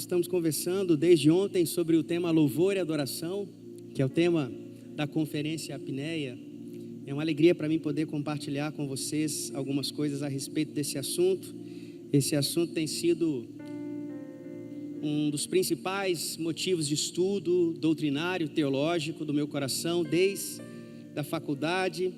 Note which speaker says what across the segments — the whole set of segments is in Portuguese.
Speaker 1: estamos conversando desde ontem sobre o tema louvor e adoração, que é o tema da conferência Apneia. É uma alegria para mim poder compartilhar com vocês algumas coisas a respeito desse assunto. Esse assunto tem sido um dos principais motivos de estudo doutrinário, teológico do meu coração, desde a faculdade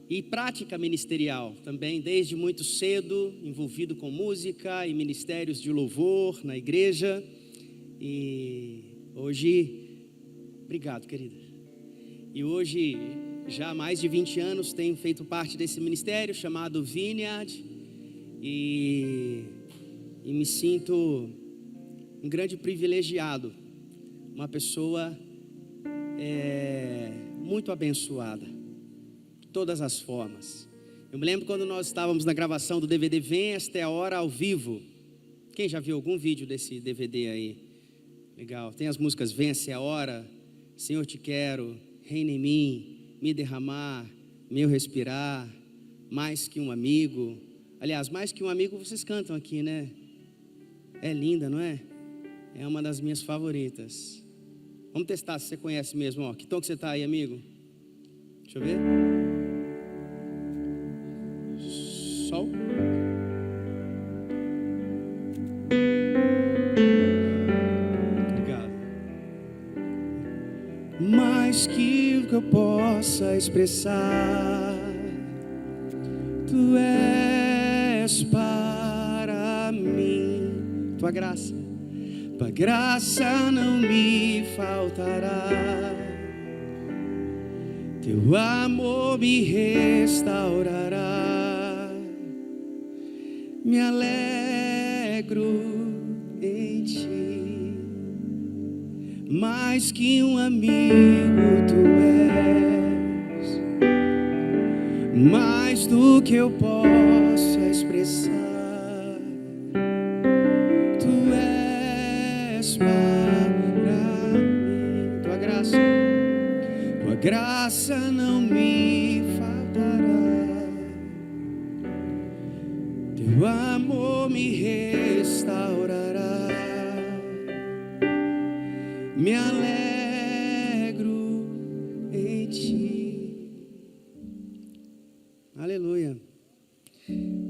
Speaker 1: e prática ministerial também, desde muito cedo, envolvido com música e ministérios de louvor na igreja. E hoje, obrigado, querida. E hoje, já há mais de 20 anos, tenho feito parte desse ministério chamado Vineyard e me sinto um grande privilegiado, uma pessoa muito abençoada, de todas as formas. Eu me lembro quando nós estávamos na gravação do DVD Vem Esta é a Hora ao vivo. Quem já viu algum vídeo desse DVD aí? Legal, tem as músicas Vem Esta é a Hora, Senhor Te Quero, Reina em Mim, Me Derramar, Meu Respirar, Mais Que Um Amigo. Aliás, Mais Que Um Amigo vocês cantam aqui, né? É linda, não é? É uma das minhas favoritas. Vamos testar se você conhece mesmo, ó. Que tom que você está aí, amigo? Deixa eu ver. Sol. Obrigado. Mais que o que eu possa expressar, Tu és para mim. Tua graça não me faltará. Teu amor me restaurará. Me alegro em Ti. Mais que um amigo Tu és, mais do que eu possa expressar. Tu és para mim. Tua graça não me faltará. Teu amor me restaurará. Me alegro em Ti. Aleluia.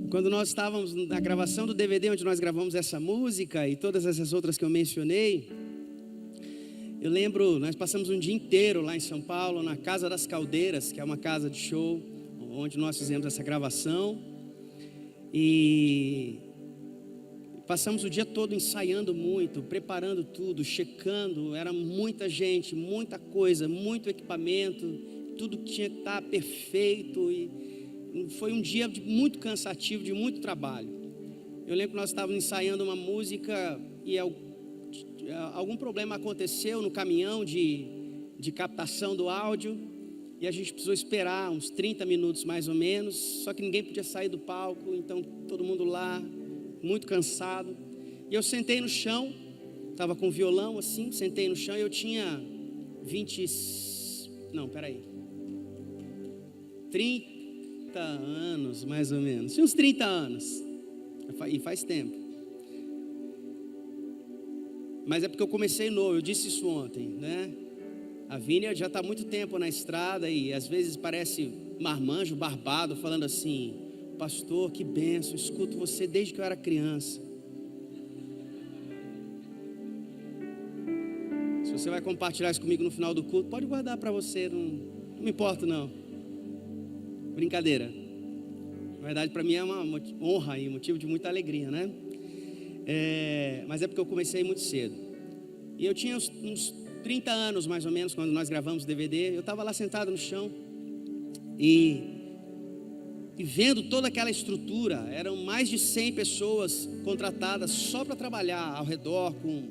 Speaker 1: Quando nós estávamos na gravação do DVD, onde nós gravamos essa música e todas essas outras que eu mencionei, eu lembro, nós passamos um dia inteiro lá em São Paulo, na Casa das Caldeiras, que é uma casa de show, onde nós fizemos essa gravação. E passamos o dia todo ensaiando muito, preparando tudo, checando. Era muita gente, muita coisa, muito equipamento, tudo tinha que estar perfeito. E foi um dia muito cansativo, de muito trabalho. Eu lembro que nós estávamos ensaiando uma música e algum problema aconteceu no caminhão de captação do áudio, e a gente precisou esperar uns 30 minutos mais ou menos, só que ninguém podia sair do palco, então todo mundo lá, muito cansado. E eu sentei no chão, estava com violão assim, sentei no chão e eu tinha 30 anos mais ou menos, tinha uns 30 anos, e faz tempo. Mas é porque eu comecei novo, eu disse isso ontem, né? A Vineyard já está há muito tempo na estrada e às vezes parece marmanjo, barbado, falando assim: pastor, que bênção, escuto você desde que eu era criança. Se você vai compartilhar isso comigo no final do culto, pode guardar para você, não me importo não. Brincadeira. Na verdade, para mim é uma honra e um motivo de muita alegria, né? Mas é porque eu comecei muito cedo. E eu tinha uns 30 anos mais ou menos quando nós gravamos o DVD. Eu estava lá sentado no chão e vendo toda aquela estrutura. Eram mais de 100 pessoas contratadas só para trabalhar ao redor com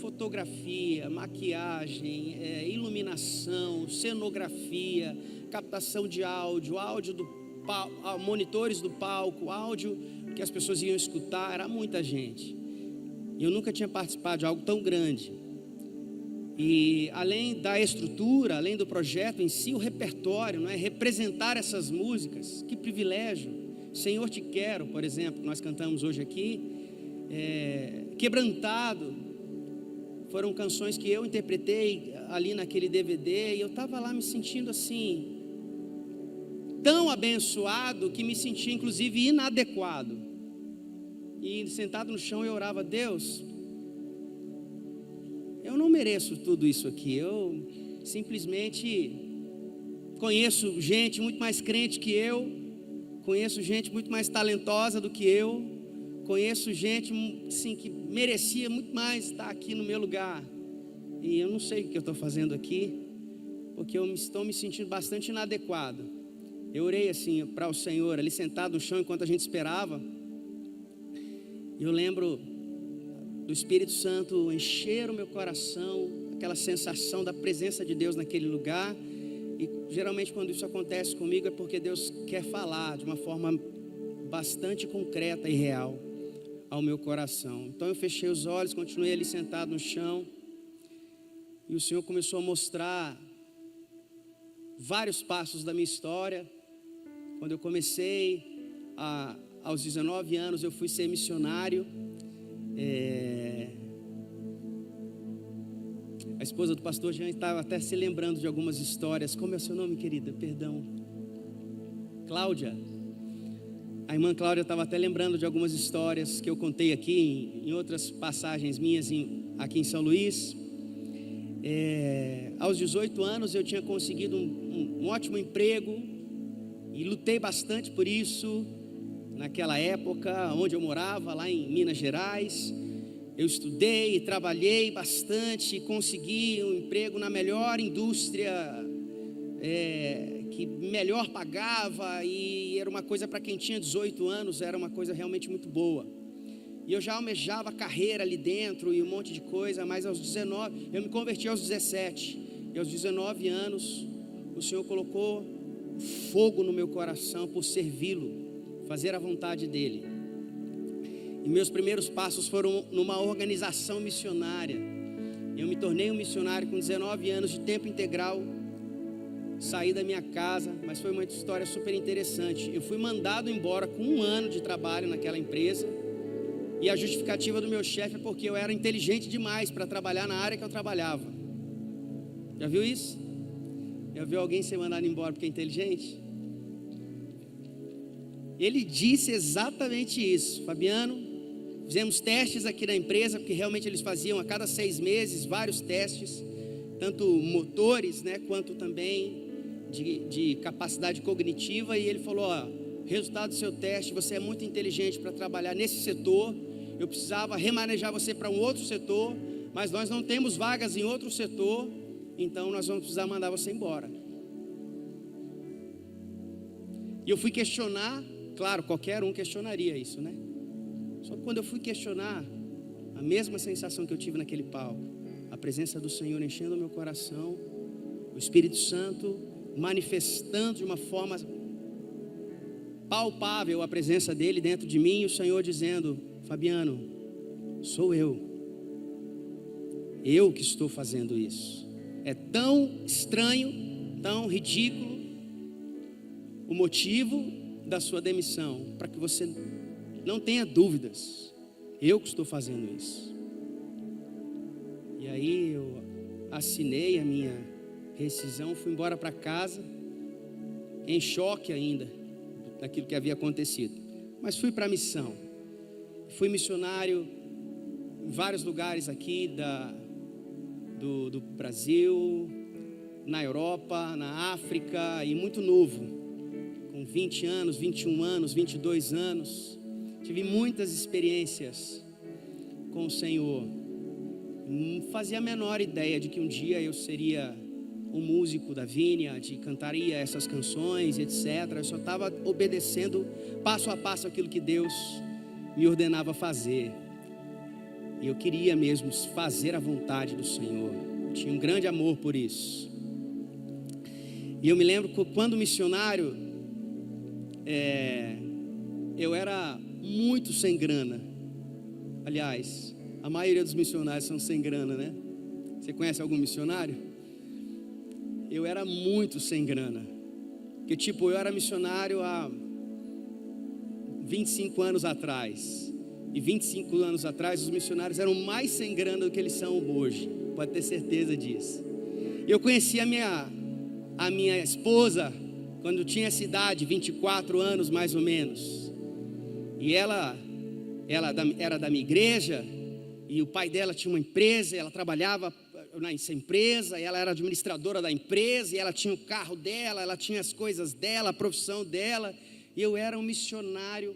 Speaker 1: fotografia, maquiagem, iluminação, cenografia, captação de áudio monitores do palco, áudio que as pessoas iam escutar. Era muita gente. Eu nunca tinha participado de algo tão grande. E além da estrutura, além do projeto em si, o repertório, não é? Representar essas músicas, que privilégio. Senhor Te Quero, por exemplo, que nós cantamos hoje aqui, quebrantado. Foram canções que eu interpretei ali naquele DVD, e eu estava lá me sentindo assim, tão abençoado, que me sentia inclusive inadequado. E sentado no chão eu orava: Deus, eu não mereço tudo isso aqui, eu simplesmente conheço gente muito mais crente que eu, conheço gente muito mais talentosa do que eu, conheço gente assim, que merecia muito mais estar aqui no meu lugar, e eu não sei o que eu estou fazendo aqui, porque eu estou me sentindo bastante inadequado. Eu orei assim para o Senhor, ali sentado no chão enquanto a gente esperava. E eu lembro do Espírito Santo encher o meu coração, aquela sensação da presença de Deus naquele lugar. E geralmente quando isso acontece comigo é porque Deus quer falar de uma forma bastante concreta e real ao meu coração. Então eu fechei os olhos, continuei ali sentado no chão, e o Senhor começou a mostrar vários passos da minha história. Quando eu comecei, aos 19 anos, eu fui ser missionário. A esposa do pastor Jean estava até se lembrando de algumas histórias. Como é o seu nome, querida? Perdão. Cláudia. A irmã Cláudia estava até lembrando de algumas histórias que eu contei aqui em outras passagens minhas aqui em São Luís. Aos 18 anos eu tinha conseguido um ótimo emprego e lutei bastante por isso. Naquela época, onde eu morava, lá em Minas Gerais, eu estudei e trabalhei bastante e consegui um emprego na melhor indústria, que melhor pagava, e era uma coisa para quem tinha 18 anos, era uma coisa realmente muito boa. E eu já almejava carreira ali dentro e um monte de coisa, mas aos 19, eu me converti aos 17, e aos 19 anos, o Senhor colocou fogo no meu coração por servi-lo, fazer a vontade dele. E meus primeiros passos foram numa organização missionária. Eu me tornei um missionário com 19 anos de tempo integral. Saí da minha casa, mas foi uma história super interessante. Eu fui mandado embora com 1 ano de trabalho naquela empresa, e a justificativa do meu chefe é porque eu era inteligente demais para trabalhar na área que eu trabalhava. Já viu isso? Já viu alguém ser mandado embora porque é inteligente? Ele disse exatamente isso: Fabiano, fizemos testes aqui na empresa, porque realmente eles faziam a cada 6 meses vários testes, tanto motores, quanto também de capacidade cognitiva. E ele falou: resultado do seu teste, você é muito inteligente para trabalhar nesse setor, eu precisava remanejar você para um outro setor, mas nós não temos vagas em outro setor, então nós vamos precisar mandar você embora. E eu fui questionar. Claro, qualquer um questionaria isso, Só que quando eu fui questionar, a mesma sensação que eu tive naquele palco, a presença do Senhor enchendo o meu coração, o Espírito Santo manifestando de uma forma palpável a presença dele dentro de mim, e o Senhor dizendo: Fabiano, sou eu que estou fazendo isso. É tão estranho, tão ridículo o motivo da sua demissão, para que você não tenha dúvidas, eu que estou fazendo isso. E aí eu assinei a minha rescisão, fui embora para casa, em choque ainda daquilo que havia acontecido, mas fui para a missão. Fui missionário em vários lugares aqui do Brasil, na Europa, na África, e muito novo, com 20 anos, 21 anos, 22 anos, tive muitas experiências com o Senhor. Não fazia a menor ideia de que um dia eu seria um músico da Vineyard, de cantaria essas canções, etc. Eu só estava obedecendo passo a passo aquilo que Deus me ordenava fazer. E eu queria mesmo fazer a vontade do Senhor. Eu tinha um grande amor por isso. E eu me lembro que quando missionário, eu era muito sem grana. Aliás, a maioria dos missionários são sem grana, Você conhece algum missionário? Eu era muito sem grana. Porque eu era missionário há 25 anos atrás. E 25 anos atrás, os missionários eram mais sem grana do que eles são hoje. Pode ter certeza disso. Eu conheci a minha esposa quando tinha essa idade, 24 anos mais ou menos. E ela era da minha igreja, e o pai dela tinha uma empresa, ela trabalhava nessa empresa, e ela era administradora da empresa, e ela tinha o carro dela, ela tinha as coisas dela, a profissão dela, e eu era um missionário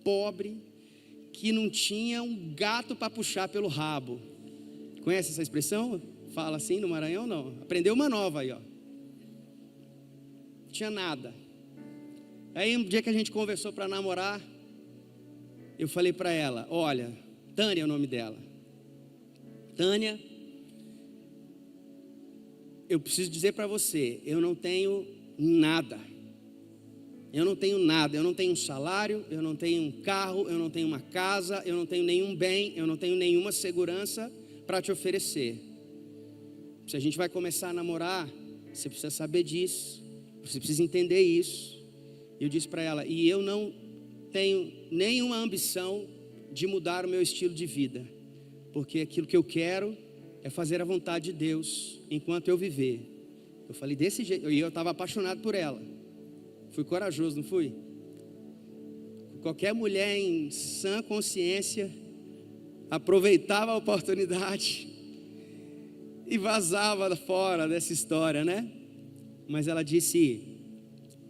Speaker 1: pobre, que não tinha um gato para puxar pelo rabo. Conhece essa expressão? Fala assim no Maranhão? Não, aprendeu uma nova aí, ó. Não tinha nada. Aí um dia que a gente conversou para namorar, eu falei para ela, olha, Tânia é o nome dela. Tânia, eu preciso dizer para você, eu não tenho nada. Eu não tenho nada, eu não tenho um salário, eu não tenho um carro, eu não tenho uma casa, eu não tenho nenhum bem, eu não tenho nenhuma segurança para te oferecer. Se a gente vai começar a namorar, você precisa saber disso, você precisa entender isso. Eu disse para ela, e eu não tenho nenhuma ambição de mudar o meu estilo de vida, porque aquilo que eu quero é fazer a vontade de Deus enquanto eu viver. Eu falei desse jeito, e eu estava apaixonado por ela. Fui corajoso, não fui? Qualquer mulher em sã consciência aproveitava a oportunidade e vazava fora dessa história, né? Mas ela disse,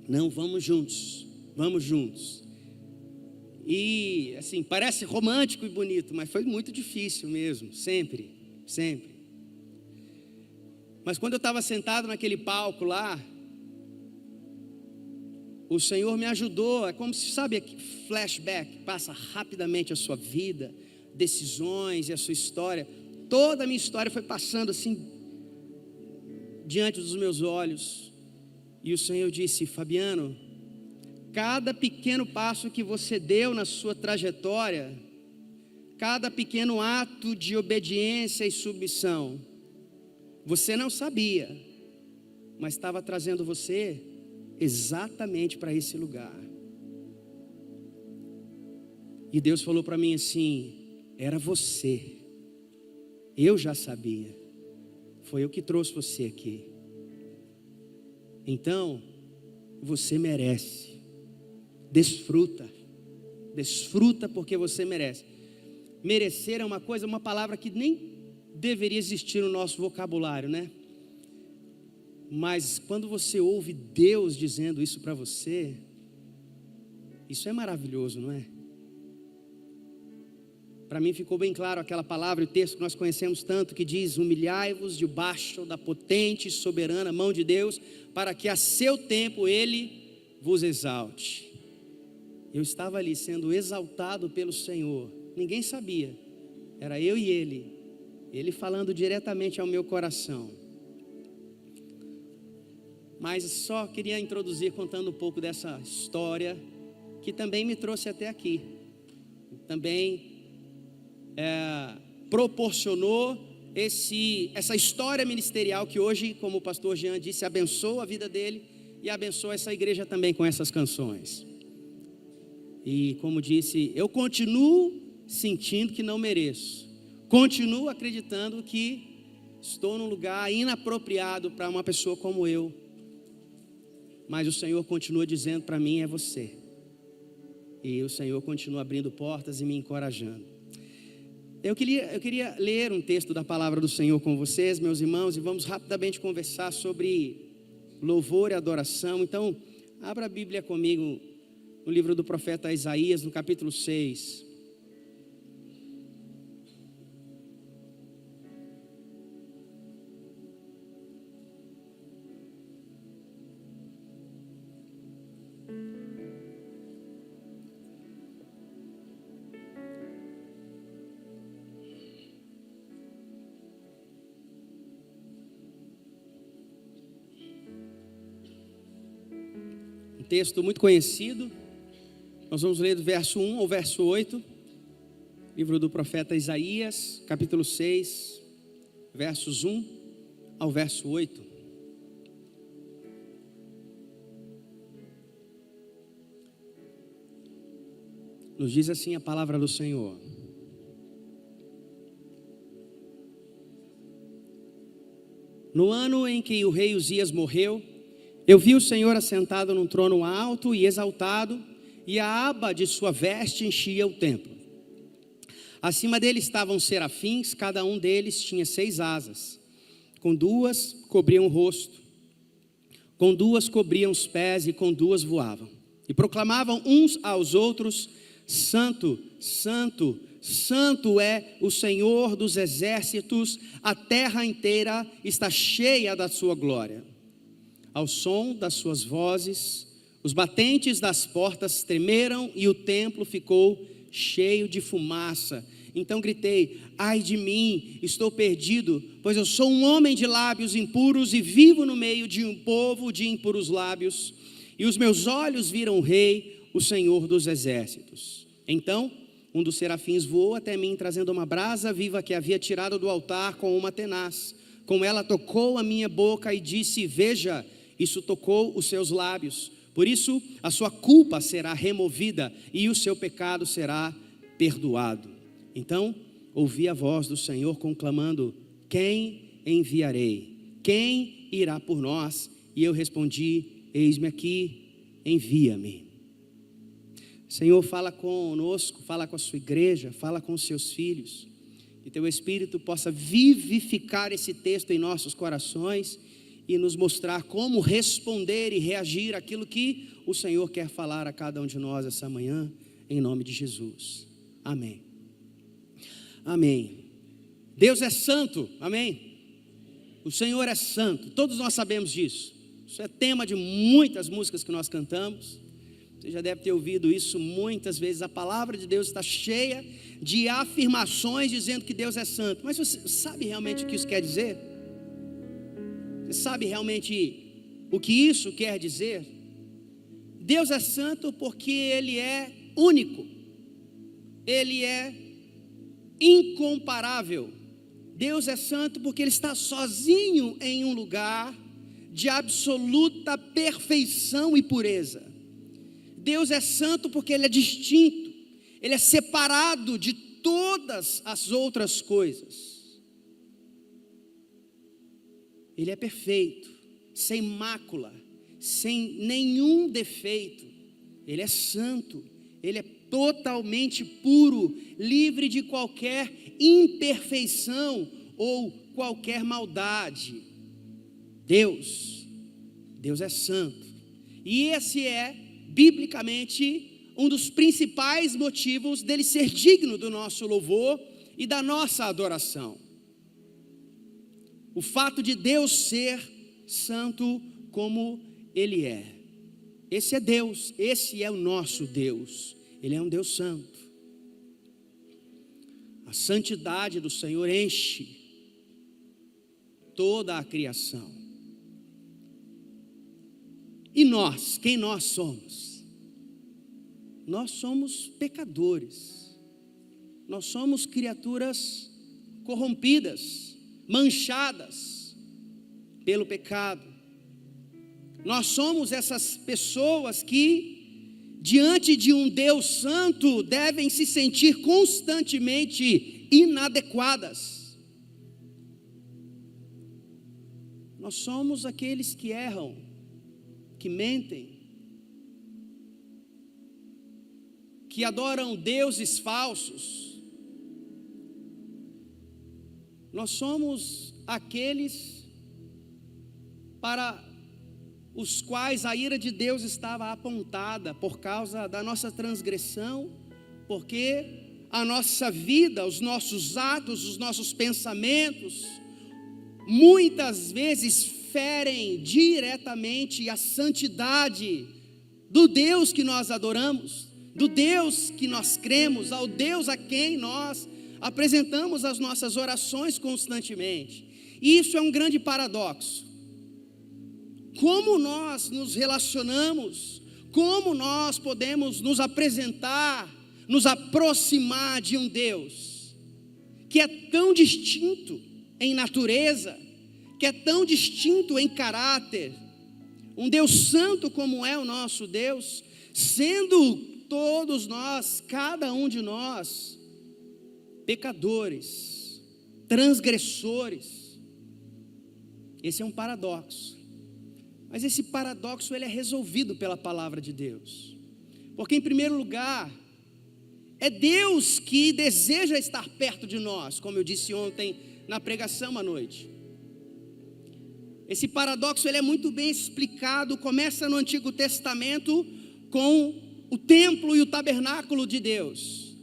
Speaker 1: não, vamos juntos. E assim, parece romântico e bonito, mas foi muito difícil mesmo, sempre. Mas quando eu estava sentado naquele palco lá, o Senhor me ajudou, é como se, sabe, flashback, passa rapidamente a sua vida, decisões e a sua história. Toda a minha história foi passando assim, diante dos meus olhos. E o Senhor disse, Fabiano, cada pequeno passo que você deu na sua trajetória, cada pequeno ato de obediência e submissão, você não sabia, mas estava trazendo você exatamente para esse lugar. E Deus falou para mim assim, era você, eu já sabia, foi eu que trouxe você aqui. Então, você merece, desfruta porque você merece. Merecer é uma coisa, uma palavra que nem deveria existir no nosso vocabulário, né? Mas quando você ouve Deus dizendo isso para você, isso é maravilhoso, não é? Para mim ficou bem claro aquela palavra, o texto que nós conhecemos tanto, que diz, humilhai-vos debaixo da potente e soberana mão de Deus, para que a seu tempo Ele vos exalte. Eu estava ali sendo exaltado pelo Senhor, ninguém sabia, era eu e Ele falando diretamente ao meu coração. Mas só queria introduzir contando um pouco dessa história, que também me trouxe até aqui, também proporcionou essa história ministerial que hoje, como o pastor Jean disse, abençoa a vida dele e abençoa essa igreja também com essas canções. E como disse, eu continuo sentindo que não mereço, continuo acreditando que estou num lugar inapropriado para uma pessoa como eu, mas o Senhor continua dizendo para mim, é você. E o Senhor continua abrindo portas e me encorajando. Eu queria ler um texto da palavra do Senhor com vocês, meus irmãos, e vamos rapidamente conversar sobre louvor e adoração. Então, abra a Bíblia comigo no livro do profeta Isaías, no capítulo 6. Texto muito conhecido, nós vamos ler do verso 1 ao verso 8, livro do profeta Isaías, capítulo 6, versos 1 ao verso 8. Nos diz assim a palavra do Senhor: no ano em que o rei Uzias morreu, eu vi o Senhor assentado num trono alto e exaltado, e a aba de sua veste enchia o templo. Acima dele estavam serafins, cada um deles tinha 6 asas. Com 2 cobriam o rosto, com 2 cobriam os pés e com 2 voavam. E proclamavam uns aos outros: Santo, Santo, Santo é o Senhor dos exércitos, a terra inteira está cheia da sua glória. Ao som das suas vozes, os batentes das portas tremeram e o templo ficou cheio de fumaça. Então gritei: ai de mim, estou perdido, pois eu sou um homem de lábios impuros e vivo no meio de um povo de impuros lábios. E os meus olhos viram o Rei, o Senhor dos exércitos. Então um dos serafins voou até mim, trazendo uma brasa viva que havia tirado do altar com uma tenaz. Com ela tocou a minha boca e disse: veja, isso tocou os seus lábios. Por isso a sua culpa será removida e o seu pecado será perdoado. Então ouvi a voz do Senhor conclamando: quem enviarei? Quem irá por nós? E eu respondi: eis-me aqui, envia-me. Senhor, fala conosco, fala com a sua igreja, fala com os seus filhos, que teu Espírito possa vivificar esse texto em nossos corações e nos mostrar como responder e reagir àquilo que o Senhor quer falar a cada um de nós essa manhã, em nome de Jesus. Amém. Amém. Deus é santo, amém? O Senhor é santo, todos nós sabemos disso. Isso é tema de muitas músicas que nós cantamos. Você já deve ter ouvido isso muitas vezes. A palavra de Deus está cheia de afirmações dizendo que Deus é santo. Mas você sabe realmente o que isso quer dizer? Você sabe realmente o que isso quer dizer? Deus é santo porque Ele é único. Ele é incomparável. Deus é santo porque Ele está sozinho em um lugar de absoluta perfeição e pureza. Deus é santo porque Ele é distinto, Ele é separado de todas as outras coisas. Ele é perfeito, sem mácula, sem nenhum defeito. Ele é santo, Ele é totalmente puro, livre de qualquer imperfeição ou qualquer maldade. Deus é santo. E esse é, biblicamente, um dos principais motivos dele ser digno do nosso louvor e da nossa adoração. O fato de Deus ser santo como Ele é. Esse é Deus, esse é o nosso Deus. Ele é um Deus santo. A santidade do Senhor enche toda a criação. E nós, quem nós somos? Nós somos pecadores. Nós somos criaturas corrompidas, manchadas pelo pecado. Nós somos essas pessoas que, diante de um Deus santo, devem se sentir constantemente inadequadas. Nós somos aqueles que erram, que mentem, que adoram deuses falsos. Nós somos aqueles para os quais a ira de Deus estava apontada por causa da nossa transgressão, porque a nossa vida, os nossos atos, os nossos pensamentos, muitas vezes ferem diretamente a santidade do Deus que nós adoramos, do Deus que nós cremos, ao Deus a quem nós apresentamos as nossas orações constantemente. E isso é um grande paradoxo. Como nós nos relacionamos, como nós podemos nos apresentar, nos aproximar de um Deus que é tão distinto em natureza, que é tão distinto em caráter, um Deus santo como é o nosso Deus, sendo todos nós, cada um de nós, pecadores, transgressores. Esse é um paradoxo. Mas esse paradoxo ele é resolvido pela palavra de Deus. Porque em primeiro lugar, é Deus que deseja estar perto de nós, como eu disse ontem na pregação à noite. Esse paradoxo ele é muito bem explicado, começa no Antigo Testamento com o templo e o tabernáculo de Deus.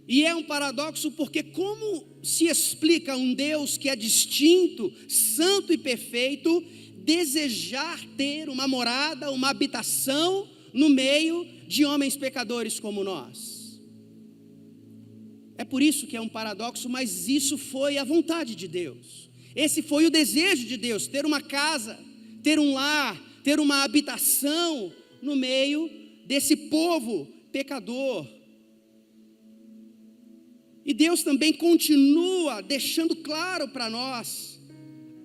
Speaker 1: E é um paradoxo porque como se explica um Deus que é distinto, santo e perfeito, desejar ter uma morada, uma habitação no meio de homens pecadores como nós? É por isso que é um paradoxo, mas isso foi a vontade de Deus. Esse foi o desejo de Deus, ter uma casa, ter um lar, ter uma habitação no meio desse povo pecador. E Deus também continua deixando claro para nós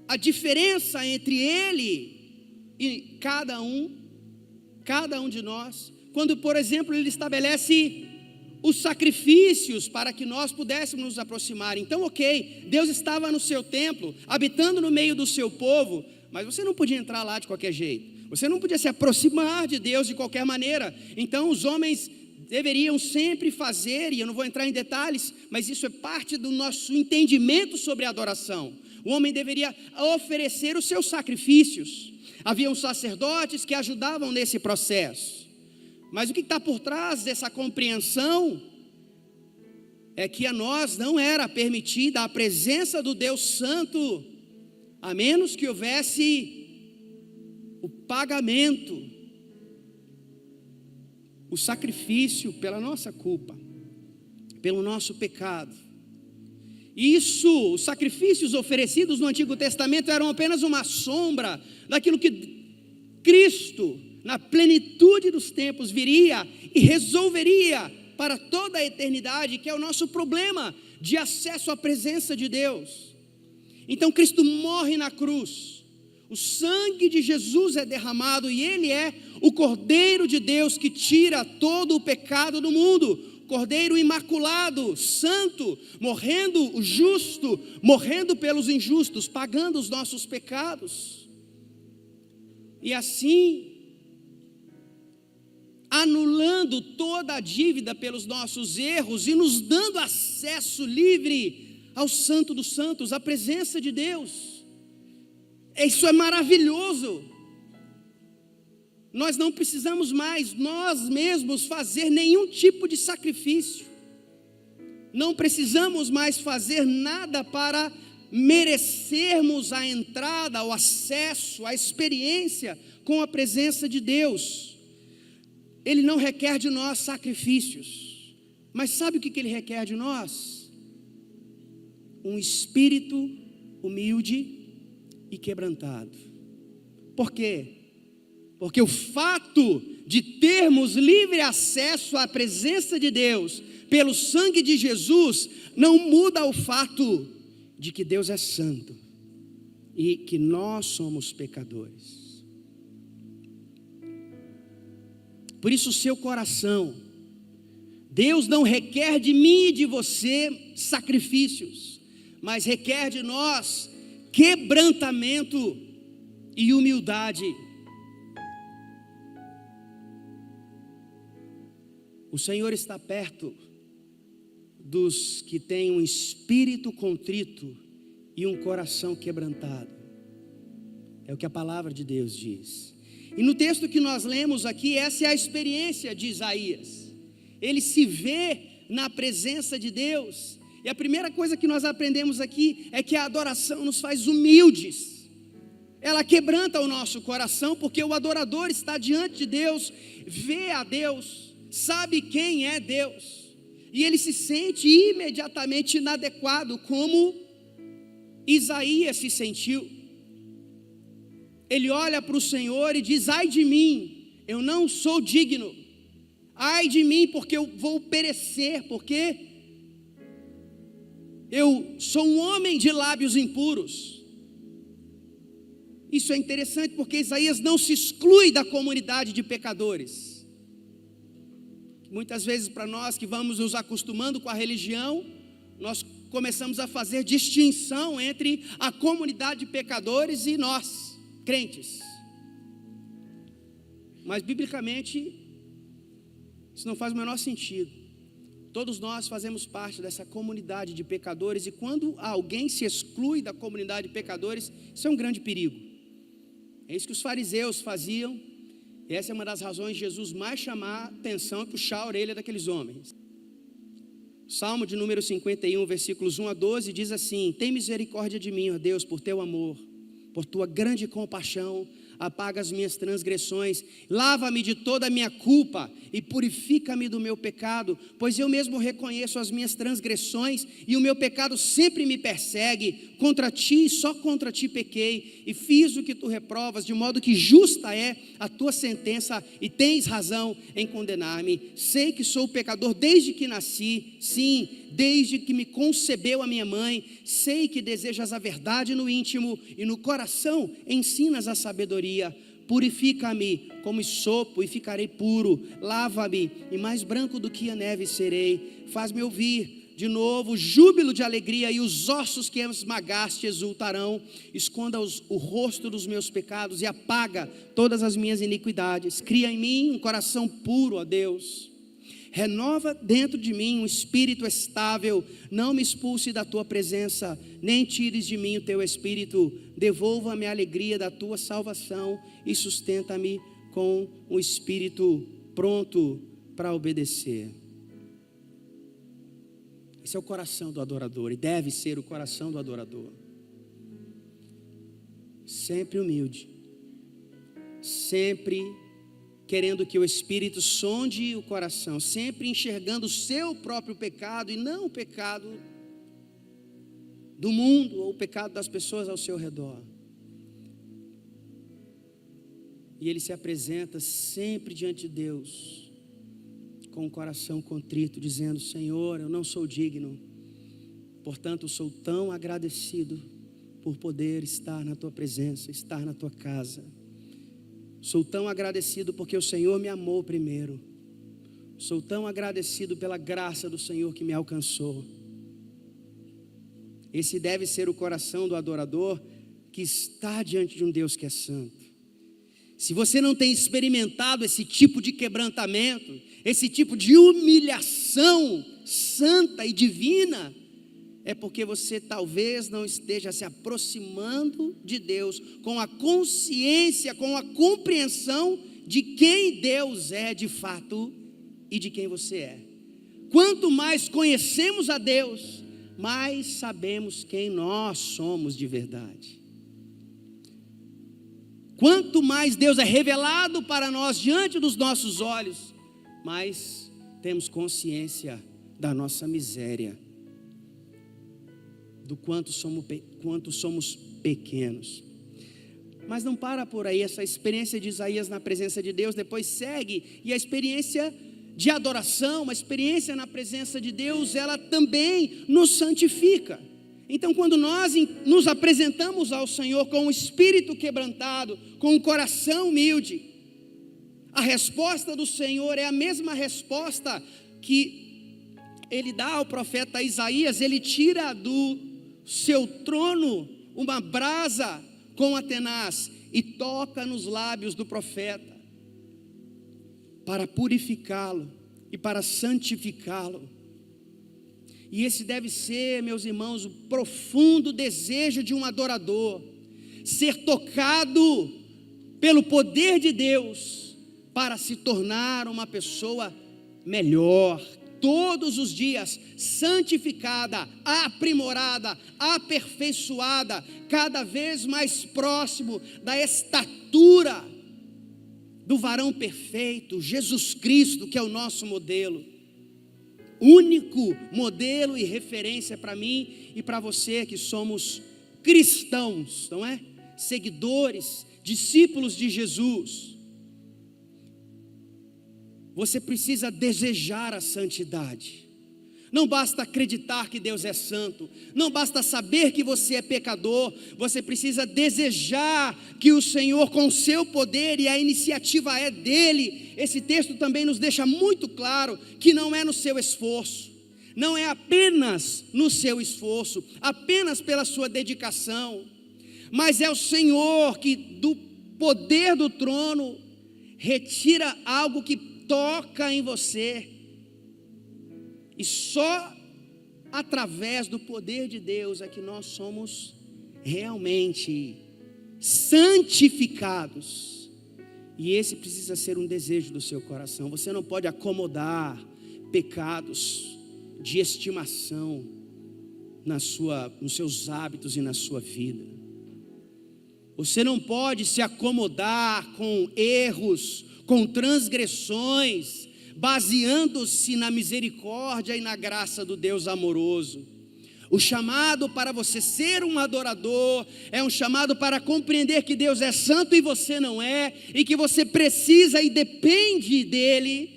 Speaker 1: a diferença entre Ele e cada um de nós, quando, por exemplo, Ele estabelece os sacrifícios para que nós pudéssemos nos aproximar. Então, ok, Deus estava no seu templo, habitando no meio do seu povo, mas você não podia entrar lá de qualquer jeito, você não podia se aproximar de Deus de qualquer maneira. Então os homens deveriam sempre fazer, e eu não vou entrar em detalhes, mas isso é parte do nosso entendimento sobre a adoração. O homem deveria oferecer os seus sacrifícios. Haviam sacerdotes que ajudavam nesse processo. Mas o que está por trás dessa compreensão é que a nós não era permitida a presença do Deus Santo, a menos que houvesse o pagamento, o sacrifício pela nossa culpa, pelo nosso pecado. Isso, os sacrifícios oferecidos no Antigo Testamento eram apenas uma sombra daquilo que Cristo, na plenitude dos tempos, viria e resolveria para toda a eternidade, que é o nosso problema de acesso à presença de Deus. Então Cristo morre na cruz, o sangue de Jesus é derramado e Ele é o Cordeiro de Deus que tira todo o pecado do mundo, Cordeiro imaculado, santo, morrendo o justo, morrendo pelos injustos, pagando os nossos pecados. E assim, anulando toda a dívida pelos nossos erros e nos dando acesso livre ao Santo dos Santos, à presença de Deus. Isso é maravilhoso. Nós não precisamos mais nós mesmos fazer nenhum tipo de sacrifício. Não precisamos mais fazer nada para merecermos a entrada, o acesso, a experiência com a presença de Deus. Ele não requer de nós sacrifícios, mas sabe o que Ele requer de nós? Um espírito humilde e quebrantado. Por quê? Porque o fato de termos livre acesso à presença de Deus pelo sangue de Jesus não muda o fato de que Deus é santo e que nós somos pecadores. Por isso o seu coração, Deus não requer de mim e de você sacrifícios, mas requer de nós quebrantamento e humildade. O Senhor está perto dos que têm um espírito contrito e um coração quebrantado. É o que a palavra de Deus diz. E no texto que nós lemos aqui, essa é a experiência de Isaías. Ele se vê na presença de Deus. E a primeira coisa que nós aprendemos aqui é que a adoração nos faz humildes. Ela quebranta o nosso coração, porque o adorador está diante de Deus, vê a Deus, sabe quem é Deus, e ele se sente imediatamente inadequado, como Isaías se sentiu. Ele olha para o Senhor e diz: ai de mim, eu não sou digno, ai de mim, porque eu vou perecer, porque eu sou um homem de lábios impuros. Isso é interessante, porque Isaías não se exclui da comunidade de pecadores. Muitas vezes para nós que vamos nos acostumando com a religião, nós começamos a fazer distinção entre a comunidade de pecadores e nós, crentes. Mas biblicamente, isso não faz o menor sentido. Todos nós fazemos parte dessa comunidade de pecadores, e quando alguém se exclui da comunidade de pecadores, isso é um grande perigo. É isso que os fariseus faziam. Essa é uma das razões de Jesus mais chamar a atenção e puxar a orelha daqueles homens. Salmo de número 51, versículos 1 a 12, diz assim: tem misericórdia de mim, ó Deus, por teu amor, por tua grande compaixão, apaga as minhas transgressões, lava-me de toda a minha culpa e purifica-me do meu pecado, pois eu mesmo reconheço as minhas transgressões e o meu pecado sempre me persegue. Contra ti, só contra ti pequei e fiz o que tu reprovas, de modo que justa é a tua sentença e tens razão em condenar-me. Sei que sou pecador desde que nasci, sim, desde que me concebeu a minha mãe. Sei que desejas a verdade no íntimo e no coração ensinas a sabedoria. Purifica-me como sopo e ficarei puro, lava-me e mais branco do que a neve serei. Faz-me ouvir de novo júbilo de alegria, e os ossos que esmagaste exultarão. Esconda o rosto dos meus pecados e apaga todas as minhas iniquidades. Cria em mim um coração puro, ó Deus. Renova dentro de mim um espírito estável. Não me expulse da tua presença, nem tires de mim o teu espírito. Devolva-me a alegria da tua salvação e sustenta-me com um espírito pronto para obedecer. Esse é o coração do adorador, e deve ser o coração do adorador. Sempre humilde, sempre querendo que o Espírito sonde o coração, sempre enxergando o seu próprio pecado e não o pecado do mundo ou o pecado das pessoas ao seu redor. E ele se apresenta sempre diante de Deus com o coração contrito, dizendo: Senhor, eu não sou digno, portanto sou tão agradecido por poder estar na tua presença, estar na tua casa. Sou tão agradecido porque o Senhor me amou primeiro. Sou tão agradecido pela graça do Senhor que me alcançou. Esse deve ser o coração do adorador que está diante de um Deus que é santo. Se você não tem experimentado esse tipo de quebrantamento, esse tipo de humilhação santa e divina, é porque você talvez não esteja se aproximando de Deus com a consciência, com a compreensão de quem Deus é de fato e de quem você é. Quanto mais conhecemos a Deus, mais sabemos quem nós somos de verdade. Quanto mais Deus é revelado para nós diante dos nossos olhos, mais temos consciência da nossa miséria, do quanto somos pequenos. Mas não para por aí. Essa experiência de Isaías na presença de Deus depois segue, e a experiência de adoração, uma experiência na presença de Deus, ela também nos santifica. Então, quando nós nos apresentamos ao Senhor com um espírito quebrantado, com um coração humilde, a resposta do Senhor é a mesma resposta que Ele dá ao profeta Isaías. Ele tira do seu trono uma brasa com a tenaz e toca nos lábios do profeta para purificá-lo e para santificá-lo. E esse deve ser, meus irmãos, o profundo desejo de um adorador: ser tocado pelo poder de Deus para se tornar uma pessoa melhor, todos os dias, santificada, aprimorada, aperfeiçoada, cada vez mais próximo da estatura do varão perfeito, Jesus Cristo, que é o nosso modelo. Único modelo e referência para mim e para você que somos cristãos, não é? Seguidores, discípulos de Jesus. Você precisa desejar a santidade. Não basta acreditar que Deus é santo, não basta saber que você é pecador, você precisa desejar que o Senhor, com seu poder, e a iniciativa é dele, esse texto também nos deixa muito claro que não é no seu esforço, não é apenas no seu esforço, apenas pela sua dedicação, mas é o Senhor que do poder do trono retira algo que toca em você, e só através do poder de Deus é que nós somos realmente santificados. E esse precisa ser um desejo do seu coração. Você não pode acomodar pecados de estimação nos seus hábitos e na sua vida. Você não pode se acomodar com erros, com transgressões, baseando-se na misericórdia e na graça do Deus amoroso. O chamado para você ser um adorador é um chamado para compreender que Deus é santo e você não é, e que você precisa e depende dEle,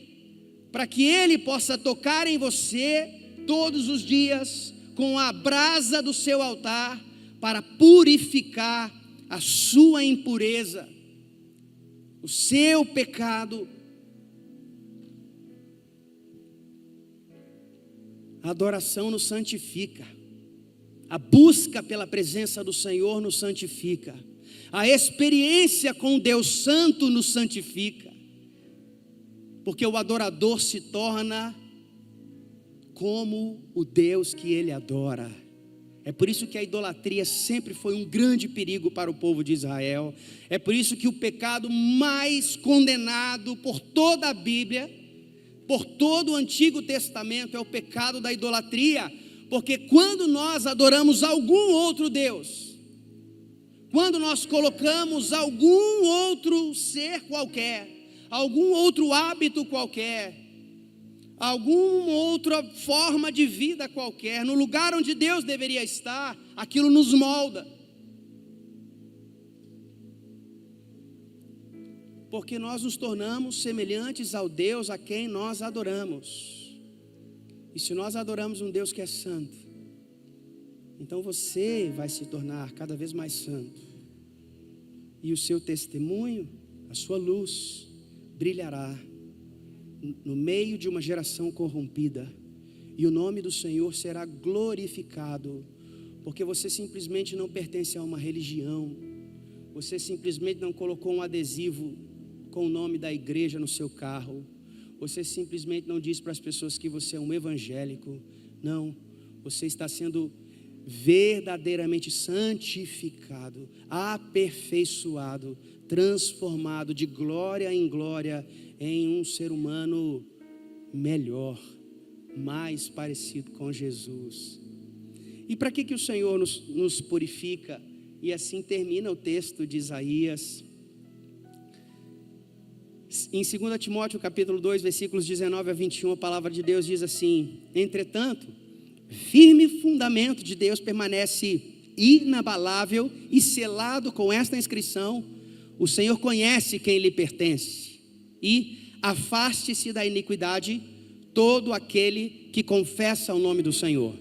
Speaker 1: para que Ele possa tocar em você todos os dias, com a brasa do seu altar, para purificar a sua impureza, o seu pecado. A adoração nos santifica, a busca pela presença do Senhor nos santifica, a experiência com Deus Santo nos santifica, porque o adorador se torna como o Deus que ele adora. É por isso que a idolatria sempre foi um grande perigo para o povo de Israel. É por isso que o pecado mais condenado por toda a Bíblia, por todo o Antigo Testamento, é o pecado da idolatria. Porque quando nós adoramos algum outro Deus, quando nós colocamos algum outro ser qualquer, algum outro hábito qualquer, alguma outra forma de vida qualquer, no lugar onde Deus deveria estar, aquilo nos molda. Porque nós nos tornamos semelhantes ao Deus a quem nós adoramos. E se nós adoramos um Deus que é santo, então você vai se tornar cada vez mais santo. E o seu testemunho, a sua luz, brilhará no meio de uma geração corrompida. E o nome do Senhor será glorificado, porque você simplesmente não pertence a uma religião. Você simplesmente não colocou um adesivo com o nome da igreja no seu carro. Você simplesmente não diz para as pessoas que você é um evangélico. Não, você está sendo verdadeiramente santificado, aperfeiçoado, transformado de glória em glória em um ser humano melhor, mais parecido com Jesus. E para que o Senhor nos purifica? E assim termina o texto de Isaías. Em 2 Timóteo capítulo 2, versículos 19 a 21, a palavra de Deus diz assim: entretanto, firme fundamento de Deus permanece inabalável e selado com esta inscrição: o Senhor conhece quem lhe pertence, e afaste-se da iniquidade todo aquele que confessa o nome do Senhor.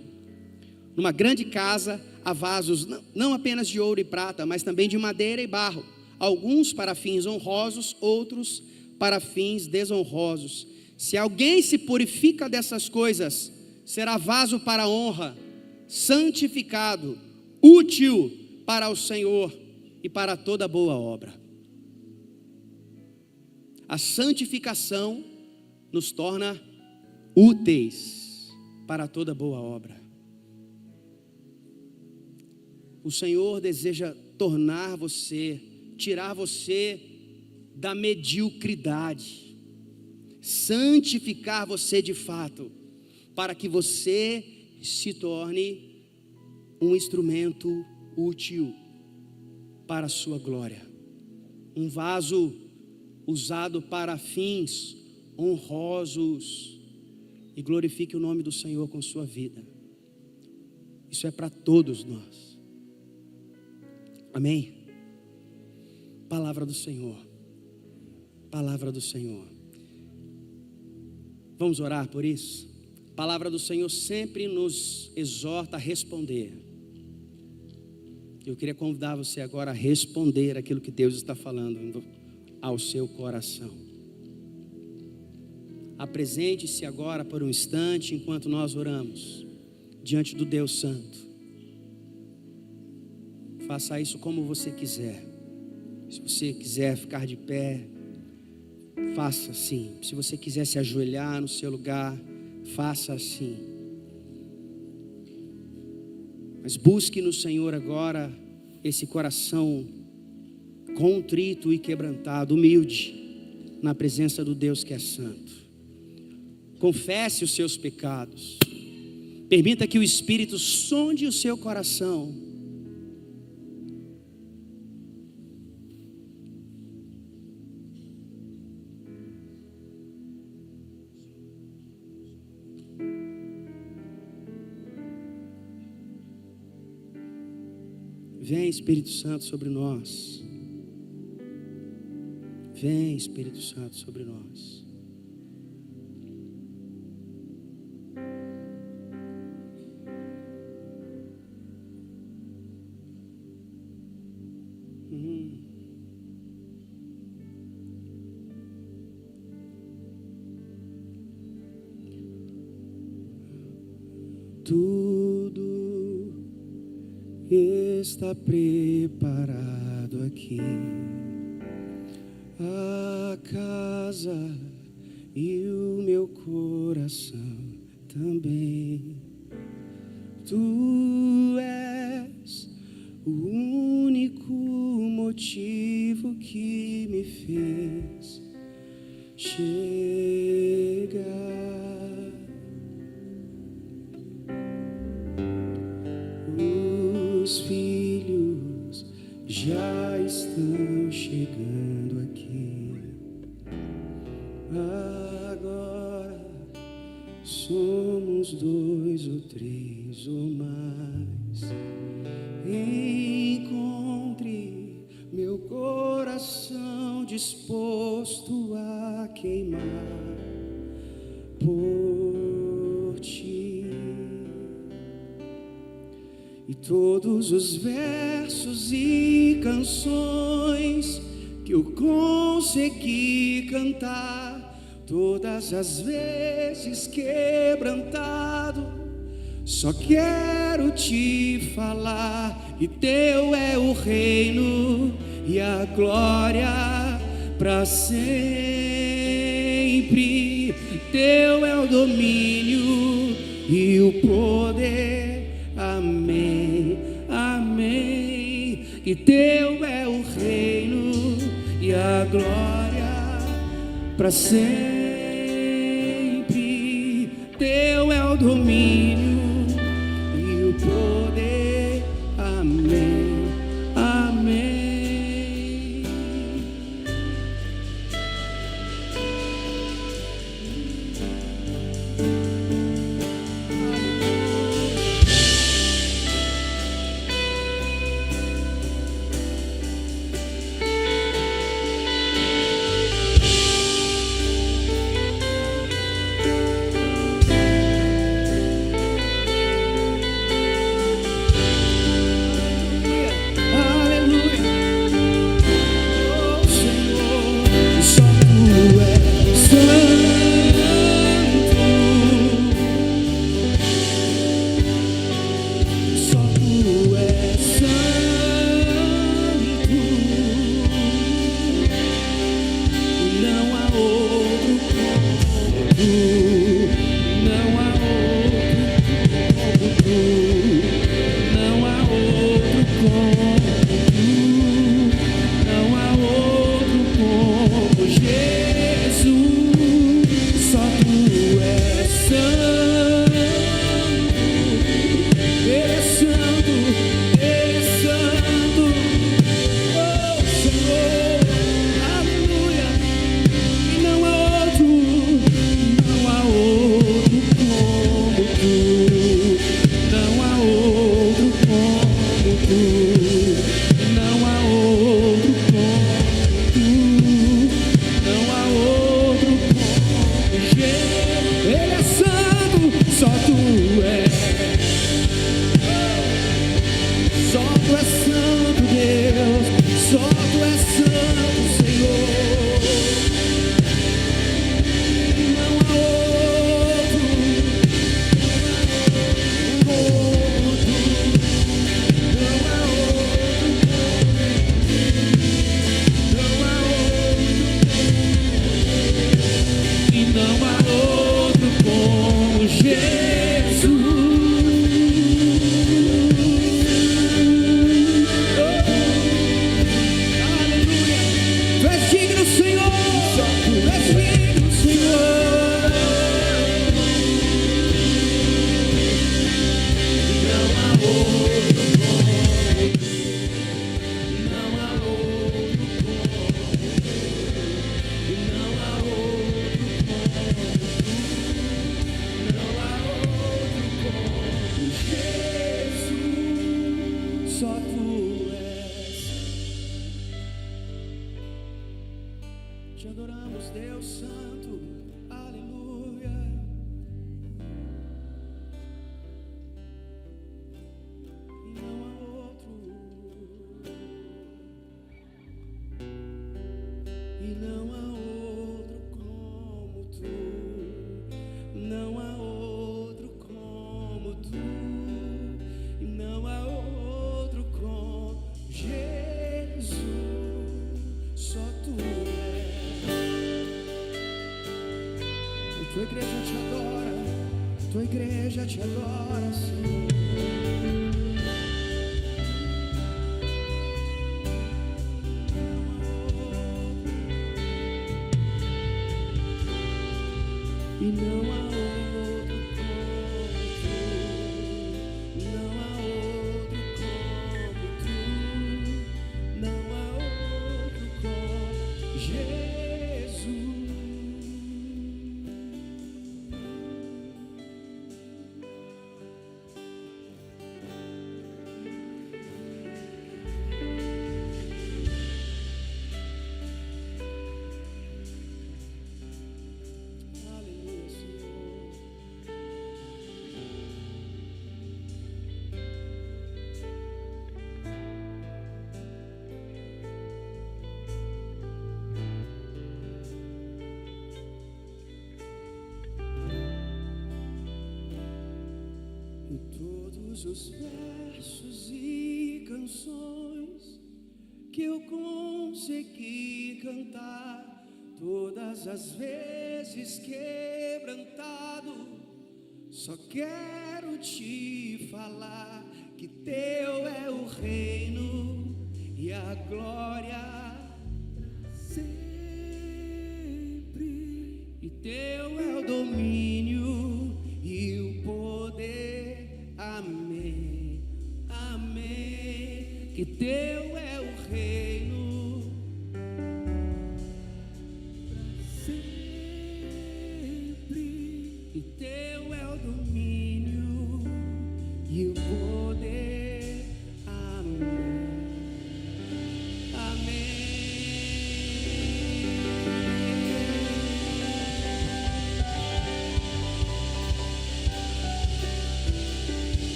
Speaker 1: Numa grande casa há vasos, não apenas de ouro e prata, mas também de madeira e barro, alguns para fins honrosos, outros para fins desonrosos. Se alguém se purifica dessas coisas, será vaso para honra, santificado, útil para o Senhor e para toda boa obra. A santificação nos torna úteis para toda boa obra. O Senhor deseja tornar você, tirar você da mediocridade, santificar você de fato, para que você se torne um instrumento útil para a sua glória, um vaso usado para fins honrosos, e glorifique o nome do Senhor com sua vida. Isso é para todos nós. Amém? Palavra do Senhor. Palavra do Senhor. Vamos orar por isso? A palavra do Senhor sempre nos exorta a responder. Eu queria convidar você agora a responder aquilo que Deus está falando ao seu coração. Apresente-se agora por um instante enquanto nós oramos diante do Deus Santo. Faça isso como você quiser. Se você quiser ficar de pé, faça assim. Se você quiser se ajoelhar no seu lugar, faça assim. Mas busque no Senhor agora esse coração contrito e quebrantado, humilde, na presença do Deus que é santo. Confesse os seus pecados. Permita que o Espírito sonde o seu coração. Vem, Espírito Santo, sobre nós. Vem, Espírito Santo, sobre nós. Tudo está preparado aqui. A casa e o meu coração também. Tu és o único motivo que me fez chegar. Os filhos já estão chegando aqui. Agora somos 2 ou 3 ou mais. Encontre meu coração disposto a queimar por ti. E todos os versos e canções que eu consegui cantar, todas as vezes quebrantado, só quero te falar. E teu é o reino e a glória para sempre. Teu é o domínio e o poder. Amém, amém. E teu é o reino e a glória para sempre. Teu é o domínio e o poder. Amém, amém. Te adoramos, Deus Santo, aleluia. E não há outro, e não há outro como tu, não há outro como tu, e não há outro como Jesus, só tu és. Tua igreja te adora, tua igreja te adora, Senhor. E não há outro como tu, não há outro como tu, não há outro como Jesus. Aleluia, Senhor. Em todos os versos e canções que eu consegui cantar, todas as vezes quebrantado, só quero te falar que teu é o reino e a glória sempre, e teu é o domínio e o poder, amém, amém, que teu é o reino